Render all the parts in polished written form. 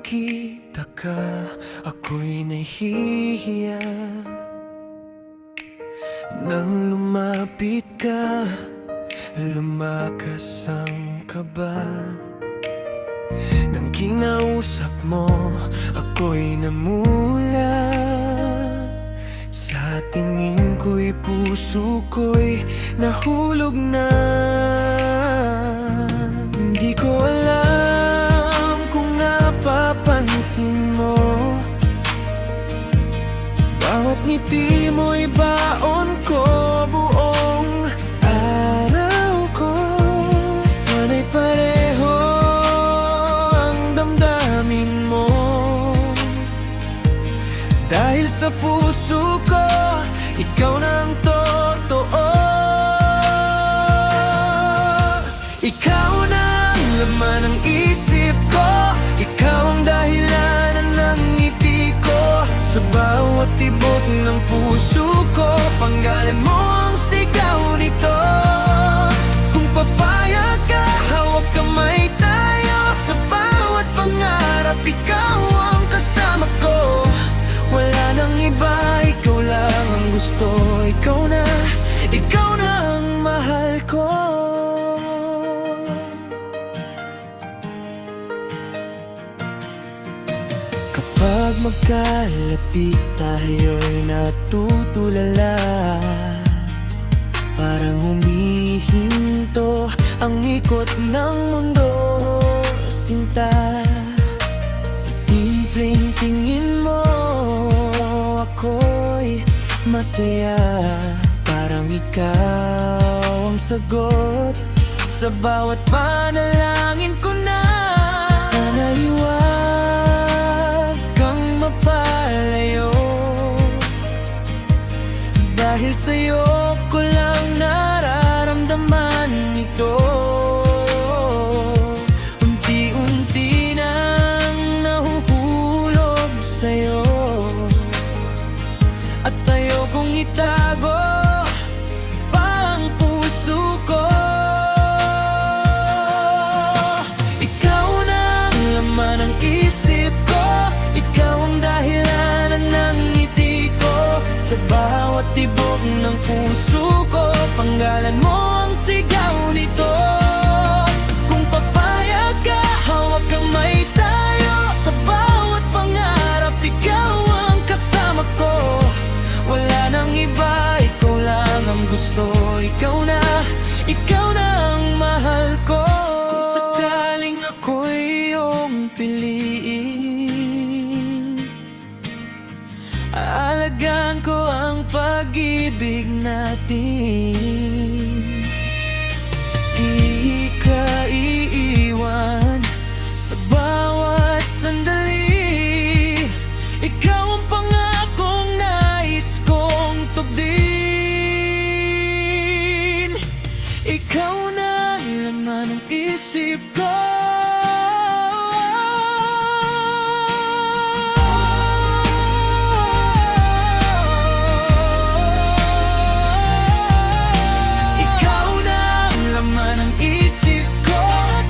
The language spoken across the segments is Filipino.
nakita ka, ako'y nahihiya. Nang lumapit ka, lumakas ang kaba. Nang kinausap mo, ako'y namula. Sa tingin ko'y puso ko'y nahulog na. Hindi ko alam kung napapansin mo, bawat ngiti mo'y baon ko buong araw ko. Sana'y pareho ang damdamin mo, dahil sa puso ko, ikaw na ang totoo. Ikaw na ang laman ng isip ko, ikaw ang dahilan ng ngiti ko. Sa bawat tibok ng puso ko, panggalan mo ang sigaw nito. Kung papayag ka, hawak kamay tayo. Sa bawat pangarap, ikaw ang kasama ko. Wala nang iba, ikaw lang ang gusto. Ikaw na ang mahal ko. Kapag magkalapit tayo'y natutulala, parang humihinto ang ikot ng mundo, sinta. Sa simpleng tingin mo, ako'y masaya. Parang ikaw ang sagot sa bawat panalangin ko na. Sana'y huwag kang mapalayo, dahil sa'yo ko lang nararamdaman ito. Unti-unti nang nahuhulog sa'yo, at ayokong itago pa ang puso ko. Ikaw na ang laman ng isip ko, ikaw ang dahilan ng ngiti ko. Sa bawat tibok ng puso ko, panggalan mo ang sigaw nito. Kung papayag ka, hawak kamay tayo. Sa bawat pangarap, ikaw ang kasama ko. Wala nang iba, ikaw lang ang gusto. Ikaw na ang mahal ko. Kung sakaling ako'y iyong piliin, aalagaan ko ang pag-ibig natin. Di ka iiwan sa bawat sandali. Ikaw ang pangakong nais kong tubdin. Ikaw na ang laman ng isip ko. Ikaw na ang laman ng isip ko,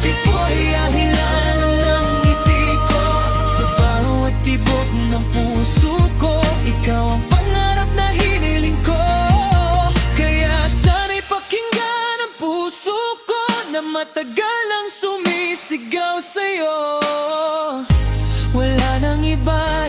ito'y dahilan ng ngiti ko. Sa bawat tibok ng puso ko, ikaw ang pangarap na hiniling ko. Kaya sana'y pakinggan ang puso ko, na matagal ang sumisigaw sa'yo. Wala nang iba,